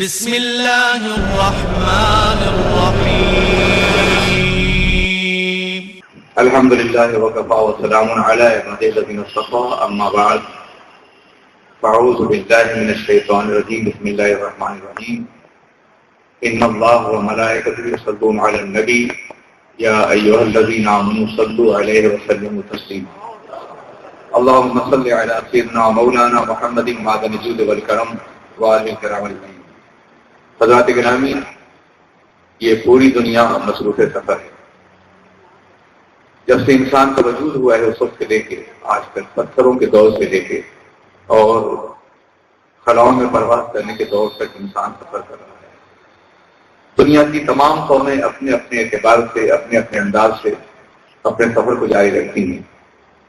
بسم الله الرحمن الرحيم. الحمد لله وكفى وسلام على عباده الذين اصطفى. أما بعد، فأعوذ بالله من الشيطان الرجيم. بسم الله الرحمن الرحيم. إن الله وملائكته يصلون على النبي يا أيها الذين آمنوا صلوا عليه وسلموا تسليما. اللهم صل على سيدنا مولانا محمد معدن الجود والكرم وآله الكرام اجمعين. حضرات گرامی، یہ پوری دنیا مصروف سفر ہے. جب سے انسان کا وجود ہوا ہے اس وقت سے لے کے آج تک پتھروں کے دور سے لے کے اور خلاؤں میں پرواز کرنے کے دور تک انسان سفر کر رہا ہے. دنیا کی تمام قومیں اپنے اپنے اعتبار سے، اپنے اپنے انداز سے اپنے سفر کو جاری رکھتی ہیں.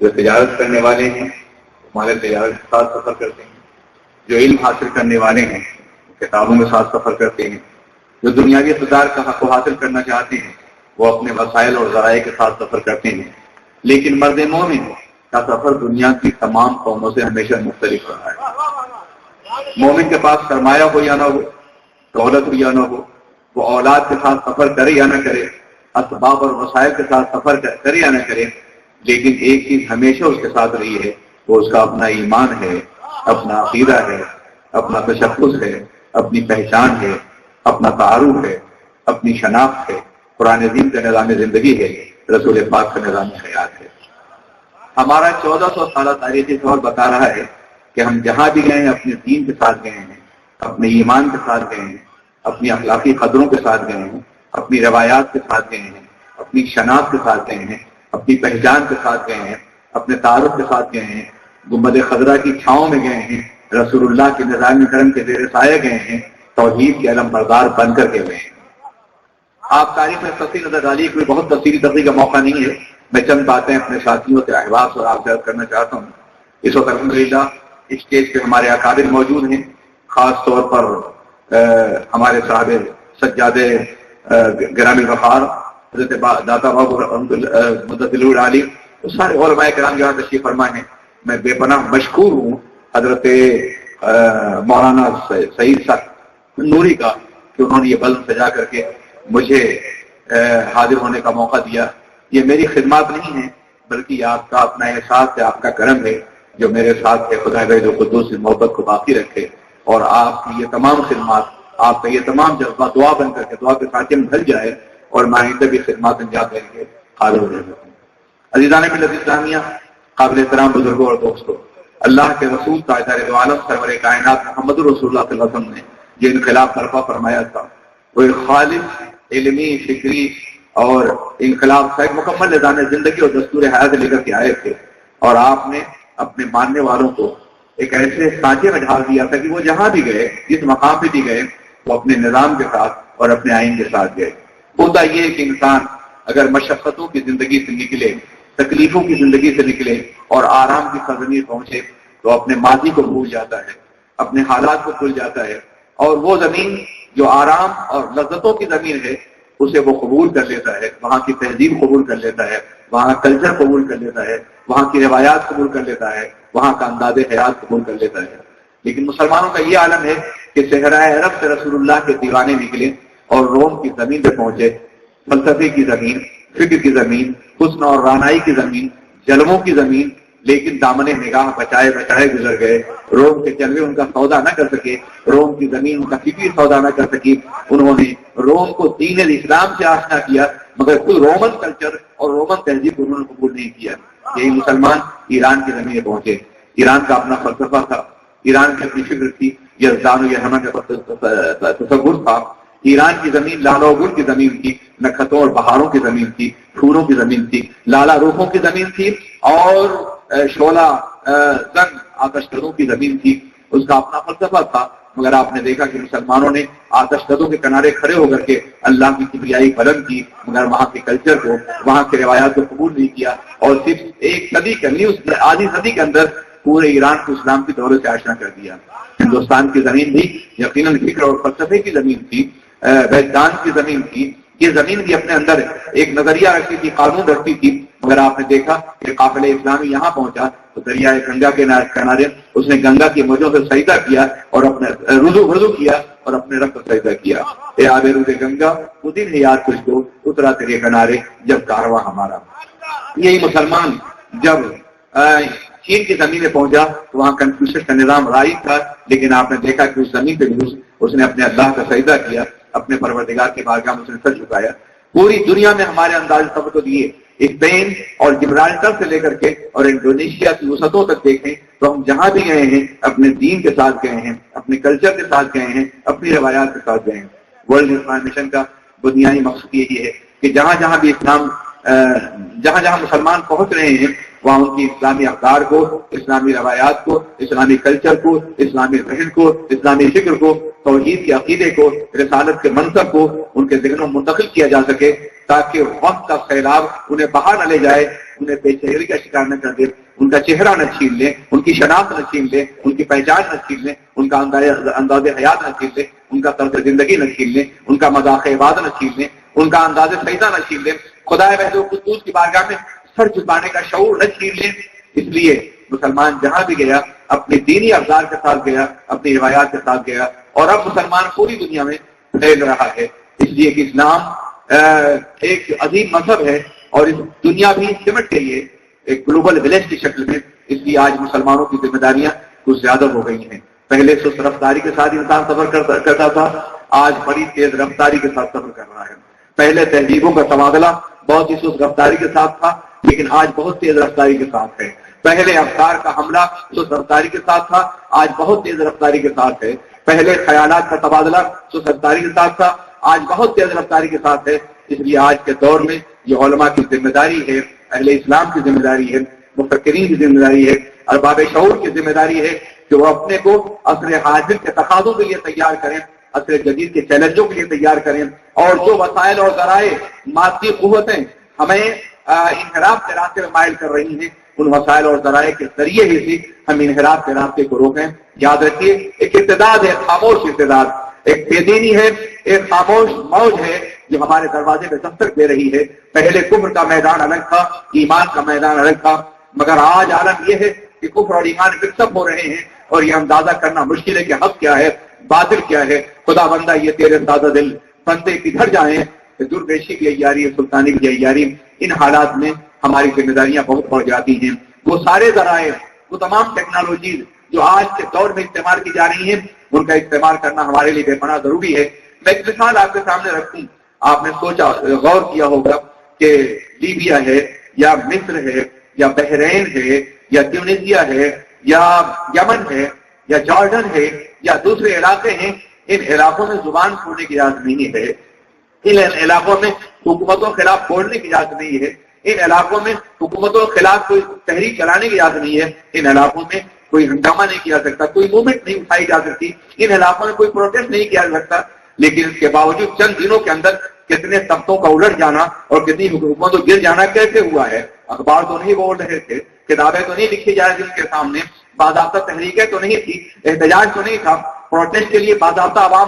جو تجارت کرنے والے ہیں ہمارے تجارت کے ساتھ سفر کرتے ہیں، جو علم حاصل کرنے والے ہیں کتابوں کے ساتھ سفر کرتے ہیں، جو دنیاوی اقتدار کا حق کو حاصل کرنا چاہتے ہیں وہ اپنے وسائل اور ذرائع کے ساتھ سفر کرتے ہیں. لیکن مرد مومن کا سفر دنیا کی تمام قوموں سے ہمیشہ مختلف رہا ہے. مومن کے پاس سرمایہ ہو یا نہ ہو، دولت ہو یا نہ ہو، وہ اولاد کے ساتھ سفر کرے یا نہ کرے، اسباب اور وسائل کے ساتھ سفر کرے یا نہ کرے، لیکن ایک چیز ہمیشہ اس کے ساتھ رہی ہے، وہ اس کا اپنا ایمان ہے، اپنا عقیدہ ہے، اپنا تشخص ہے، اپنی پہچان ہے، اپنا تعارف ہے، اپنی شناخت ہے، قرآن عظیم کا نظام زندگی ہے، رسول پاک کا نظام حیات ہے. ہمارا 1400 سالہ تاریخی سفر بتا رہا ہے کہ ہم جہاں بھی گئے ہیں اپنے دین کے ساتھ گئے ہیں، اپنے ایمان کے ساتھ گئے ہیں، اپنی اخلاقی قدروں کے ساتھ گئے ہیں، اپنی روایات کے ساتھ گئے ہیں، اپنی شناخت کے ساتھ گئے ہیں، اپنی پہچان کے ساتھ گئے ہیں، اپنے تعارف کے ساتھ گئے ہیں، گنبد خضرا کی چھاؤں میں گئے ہیں، رسول اللہ کے نظام کرم کے زیر سایہ گئے ہیں، توحید کے علم بردار بن کر کے گئے ہیں. آپ تاریخ میں تفصیل نظر ڈالیے، کوئی بہت تفصیلی تفصیل کا موقع نہیں ہے. میں چند باتیں اپنے ساتھیوں سے احباب اور آپ سے عرض کرنا چاہتا ہوں. اس وقت الحمدللہ اسٹیج پہ ہمارے اکابر موجود ہیں، خاص طور پر ہمارے صاحب سجاد گرامی وقار حضرت داتا بابو مدثر علی، سارے علماء کرام جہاں تشریف فرما ہیں. میں بے پناہ مشکور ہوں حضرت مولانا سعید صاحب نوری کا کہ انہوں نے یہ بلند سجا کر کے مجھے حاضر ہونے کا موقع دیا. یہ میری خدمات نہیں ہیں بلکہ یہ آپ کا اپنا احساس ہے، آپ کا کرم ہے جو میرے ساتھ ہے. خدا وحید القدوس کی محبت کو باقی رکھے اور آپ کی یہ تمام خدمات، آپ کا یہ تمام جذبہ دعا بن کر کے دعا کے ساتھ میں ڈھل جائے اور مائندہ بھی خدمات انجام دیں گے. حاضر ہو جائے. عزیزان ملت اسلامیہ، قابل احترام بزرگوں اور دوستوں، اللہ کے رسول تاجدار دو عالم سرور کائنات محمد رسول اللہ صلی اللہ علیہ وسلم نے جو انقلاب برپا فرمایا تھا وہ ایک خالص علمی، فکری اور انقلاب کا ایک مکمل نظام زندگی اور دستور حیات لے کر کے آئے تھے. اور آپ نے اپنے ماننے والوں کو ایک ایسے سانچے میں ڈھال دیا تھا کہ وہ جہاں بھی گئے، جس مقام پہ بھی گئے، وہ اپنے نظام کے ساتھ اور اپنے آئین کے ساتھ گئے. ہوتا یہ کہ انسان اگر مشقتوں کی زندگی سے نکلے، تکلیفوں کی زندگی سے نکلے اور آرام کی سرزمین پہنچے تو اپنے ماضی کو بھول جاتا ہے، اپنے حالات کو بھول جاتا ہے، اور وہ زمین جو آرام اور لذتوں کی زمین ہے اسے وہ قبول کر لیتا ہے، وہاں کی تہذیب قبول کر لیتا ہے، وہاں کلچر قبول کر لیتا ہے، وہاں کی روایات قبول کر لیتا ہے، وہاں کا انداز حیات قبول کر لیتا ہے. لیکن مسلمانوں کا یہ عالم ہے کہ صحرائے عرب سے رسول اللہ کے دیوانے نکلے اور روم کی زمین پہ پہنچے، فلسفے کی زمین، فکر کی زمین، حسن اور رانائی کی زمین، جلووں کی زمین، لیکن دامن نگاہ بچائے بچائے گزر گئے. روم کے جلوے ان کا سودا نہ کر سکے، روم کی زمین ان کا فکری سودا نہ کر سکی. انہوں نے روم کو دین اسلام سے آشنا کیا مگر کوئی رومن کلچر اور رومن تہذیب کو انہوں نے قبول نہیں کیا. یہی مسلمان ایران کی زمین میں پہنچے. ایران کا اپنا فلسفہ تھا، ایران کی اپنی فکر تھی، یزدان و یحنا کا تصور تھا. ایران کی زمین لالا و گل کی زمین تھی، نکھتوں اور بہاروں کی زمین تھی، پھولوں کی زمین تھی، لالا روحوں کی زمین تھی اور شعلہ زنگ آتش کدوں کی زمین تھی. اس کا اپنا فلسفہ تھا. مگر آپ نے دیکھا کہ مسلمانوں نے آتش کدوں کے کنارے کھڑے ہو کر کے اللہ کی کبریائی بلند کی مگر وہاں کے کلچر کو، وہاں کے روایات کو قبول نہیں کیا اور صرف ایک صدی کے نہیں، اس آدھی صدی کے اندر پورے ایران کو اسلام کی دولت سے آشنا کر دیا. ہندوستان کی زمین بھی یقیناً فکر اور فلسفے کی زمین تھی، وجدان کی زمین تھی. یہ زمین بھی اپنے اندر ایک نظریہ رکھتی تھی، قانون رکھتی تھی. مگر آپ نے دیکھا کہ قافلہ اسلامی یہاں پہنچا تو دریائے گنگا کے کنارے اس نے گنگا کی موجوں سے سجدہ کیا اور اپنے رجوع کیا اور اپنے رب کو سجدہ کیا، اے آبرود گنگا وہ دن ہے یاد تجھ کو، اترا تیرے کنارے جب کارواں ہمارا۔ یہی مسلمان جب چین کی زمین میں پہنچا تو وہاں کنفیوشس کا نظام رائج تھا، لیکن آپ نے دیکھا کہ اس زمین پہ بھی اس نے اپنے اللہ کا سجدہ کیا، اپنے پروردگار کے بارگاہ میں اس نے سر جھکایا۔ پوری دنیا میں ہمارے انداز سبق دیے، اسپین اور جبرالٹر سے لے کر کے اور انڈونیشیا کی وسعتوں تک دیکھیں تو ہم جہاں بھی گئے ہیں اپنے دین کے ساتھ گئے ہیں، اپنے کلچر کے ساتھ گئے ہیں، اپنی روایات کے ساتھ گئے ہیں۔ ورلڈ اسلام مشن کا بنیادی مقصد یہی ہے کہ جہاں جہاں بھی اسلام جہاں جہاں مسلمان پہنچ رہے ہیں وہاں ان کی اسلامی اقدار کو، اسلامی روایات کو، اسلامی کلچر کو، اسلامی ذہن کو، اسلامی فکر کو، توحید کے عقیدے کو، رسالت کے منصب کو ان کے ذہنوں میں منتقل کیا جا سکے، تاکہ وقت کا سیلاب انہیں بہا نہ لے جائے، انہیں بے چہری کا شکار نہ کر دے، ان کا چہرہ نہ چھین لے، ان کی شناخت نہ چھین لے، ان کی پہچان نہ چھین لے، ان کا انداز حیات نہ چھین لے، ان کا طرز زندگی نہ چھین لے، ان کا مذاق عبادت نہ چھین لے، ان کا انداز سجدہ نہ چھین لے، خدا وحدہ قدوس کی بارگاہ میں سر جھکانے کا شعور نہ چھین لے۔ اس لیے مسلمان جہاں بھی گیا اپنے دینی افزار کے ساتھ گیا، اپنی روایات کے ساتھ گیا، اور اب مسلمان پوری دنیا میں پھیل رہا ہے، اس لیے کہ اسلام ایک عظیم مذہب ہے اور اس دنیا بھی سمٹ گئی ہے ایک گلوبل ولیج کی شکل میں۔ اس لیے آج مسلمانوں کی ذمہ داریاں کچھ زیادہ ہو گئی ہیں۔ پہلے سست رفتاری کے ساتھ انسان سفر کرتا تھا، آج بڑی تیز رفتاری کے ساتھ سفر کر رہا ہے۔ پہلے تہذیبوں کا تبادلہ بہت ہی سست رفتاری کے ساتھ تھا، لیکن آج بہت تیز رفتاری کے ساتھ ہے۔ پہلے افکار کا حملہ سست رفتاری کے ساتھ تھا، آج بہت تیز رفتاری کے ساتھ ہے۔ پہلے خیالات کا تبادلہ سست رفتاری کے ساتھ تھا، آج بہت تیز رفتاری کے ساتھ ہے۔ اس لیے آج کے دور میں یہ علماء کی ذمہ داری ہے، اہل اسلام کی ذمہ داری ہے، مفکرین کی ذمہ داری ہے، ارباب شعور کی ذمہ داری ہے کہ وہ اپنے کو عصر حاضر کے تقاضوں کے لیے تیار کریں، عصر جدید کے چیلنجوں کے لیے تیار کریں، اور جو وسائل اور ذرائع مادی قوتیں ہمیں انحراف کے راستے میں مائل کر رہی ہیں، ان وسائل اور ذرائع کے ذریعے ہی سے ہم انحراف کے راستے کو روکیں۔ یاد رکھیے ایک ارتداد ہے، خاموش ارتداد، ایک بے دینی ہے، ایک خاموش موج ہے جو ہمارے دروازے پہ دستک دے رہی ہے۔ پہلے کفر کا میدان الگ تھا، ایمان کا میدان الگ تھا، مگر آج عالم یہ ہے کہ کفر اور ایمان مکس اپ ہو رہے ہیں، اور یہ اندازہ کرنا مشکل ہے کہ حق کیا ہے، باطل کیا ہے۔ خدا بندہ یہ تیرے سادہ دل بندے کدھر جائیں، درویشی کی عیاری، سلطانی کی عیاری۔ ان حالات میں ہماری ذمہ داریاں بہت بڑھ جاتی ہیں۔ وہ سارے ذرائع، وہ تمام ٹیکنالوجیز جو آج کے دور میں استعمال کی جا رہی ہیں، ان کا استعمال کرنا ہمارے لیے بے پناہ ضروری ہے۔ میں ایک مثال آپ کے سامنے رکھوں، آپ نے سوچا غور کیا ہوگا کہ لیبیا ہے یا مصر ہے یا بحرین ہے یا ٹیونیزیا ہے یا یمن ہے یا جارڈن ہے یا دوسرے علاقے ہیں، ان علاقوں میں زبان کھولنے کی اجازت نہیں ہے، ان علاقوں میں حکومتوں کے خلاف بولنے کی اجازت نہیں ہے، ان علاقوں میں حکومتوں کے خلاف کوئی تحریک چلانے کی اجازت نہیں ہے، ان علاقوں میں کوئی ہنگامہ نہیں کیا سکتا، کوئی موومنٹ نہیں اٹھائی جا سکتی، ان علاقوں میں کوئی پروٹیسٹ نہیں کیا جا سکتا۔ لیکن اس کے باوجود چند دنوں کے اندر کتنے طبقوں کا الٹ جانا اور کتنی حکومتوں گر جانا کیسے ہوا ہے؟ اخبار تو نہیں بول رہے تھے، کتابیں تو نہیں لکھی جا رہی ان کے سامنے، باضابطہ تحریکیں تو نہیں تھی، احتجاج تو نہیں تھا، پروٹیسٹ کے لیے باضابطہ عوام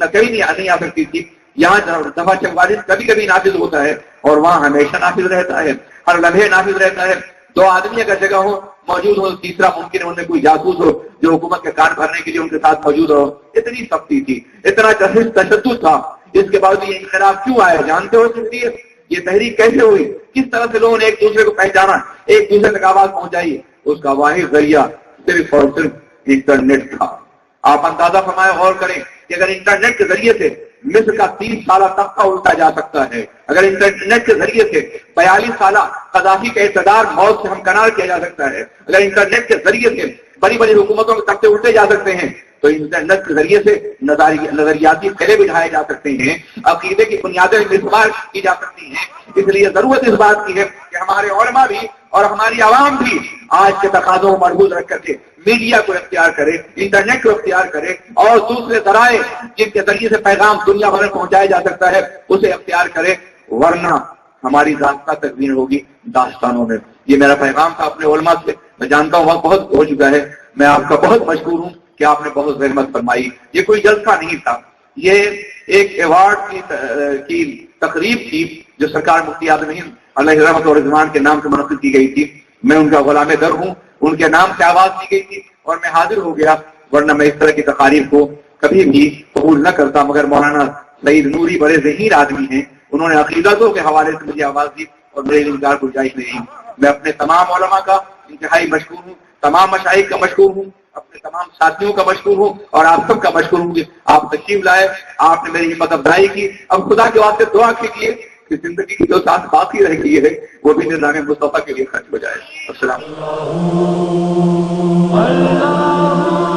کبھی نہیں آ سکتی تھی۔ یہاں دفعہ 44 کبھی کبھی نافذ ہوتا ہے اور وہاں ہمیشہ نافذ رہتا ہے، ہر لمحے نافذ رہتا ہے۔ دو آدمی اگر جگہ ہو موجود ہو، تیسرا ممکن ہے ان میں کوئی جاسوس ہو جو حکومت کے کان بھرنے کے لیے ان کے ساتھ موجود ہو۔ اتنی سختی تھی، اتنا تشدد تھا، اس کے باوجود یہ انقلاب کیوں آیا جانتے ہو؟ اس لیے یہ تحریک کیسے ہوئی، کس طرح سے لوگوں نے ایک دوسرے کو پہچانا، ایک دوسرے تک آواز پہنچائی، اس کا واحد ذریعہ صرف اور صرف انٹرنیٹ تھا۔ آپ اندازہ فرمائے، غور کریں کہ اگر انٹرنیٹ کے ذریعے سے مصر کا 30 سالہ تختہ الٹا جا سکتا ہے، اگر انٹرنیٹ کے ذریعے سے 42 سالہ قذافی کا اقتدار موت سے ہمکنار کیا جا سکتا ہے، اگر انٹرنیٹ کے ذریعے سے بڑی بڑی حکومتوں کے تختے الٹے جا سکتے ہیں، تو انٹرنیٹ کے ذریعے سے نظریاتی قلعے بٹھائے جا سکتے ہیں، عقیدے کی بنیادیں استعمال کی جا سکتی ہیں۔ اس لیے ضرورت اس بات کی ہے کہ ہمارے علماء بھی اور ہماری عوام بھی آج کے تقاضوں کو مربوط رکھ کر کے میڈیا کو اختیار کرے، انٹرنیٹ کو اختیار کرے، اور دوسرے ذرائع جن کے ذریعے سے پیغام دنیا بھر میں پہنچایا جا سکتا ہے اسے اختیار کرے، ورنہ ہماری داستان تکمیل ہوگی داستانوں میں۔ یہ میرا پیغام تھا اپنے علماء سے۔ میں جانتا ہوں وقت بہت ہو چکا ہے، میں آپ کا بہت مشکور ہوں کہ آپ نے بہت زحمت فرمائی۔ یہ کوئی جلسہ نہیں تھا، یہ ایک ایوارڈ کی تقریب تھی جو سرکار مفتی اعظم ہند علیہ رحمت و رضوان کے نام سے منعقد کی گئی تھی۔ میں ان کا غلام در ہوں، ان کے نام سے آواز دی گئی تھی اور میں حاضر ہو گیا، ورنہ میں اس طرح کی تقاریب کو کبھی بھی قبول نہ کرتا، مگر مولانا سعید نوری بڑے ذہین آدمی ہیں، انہوں نے عقیدتوں کے حوالے سے مجھے آواز دی اور میرے انکار گنجائش نہیں۔ میں اپنے تمام علماء کا انتہائی مشکور ہوں، تمام مشائخ کا مشکور ہوں، اپنے تمام ساتھیوں کا مشکور ہوں اور آپ سب کا مشکور ہوں کہ آپ تشریف لائے، آپ نے میری ہمت افزائی کی۔ اب خدا کے واسطے دعا کیجیے کہ زندگی کی جو ساتھ باقی رہ گئی ہے وہ بھی نظام مصطفیٰ کے لیے خرچ ہو جائے۔ السلام علیکم۔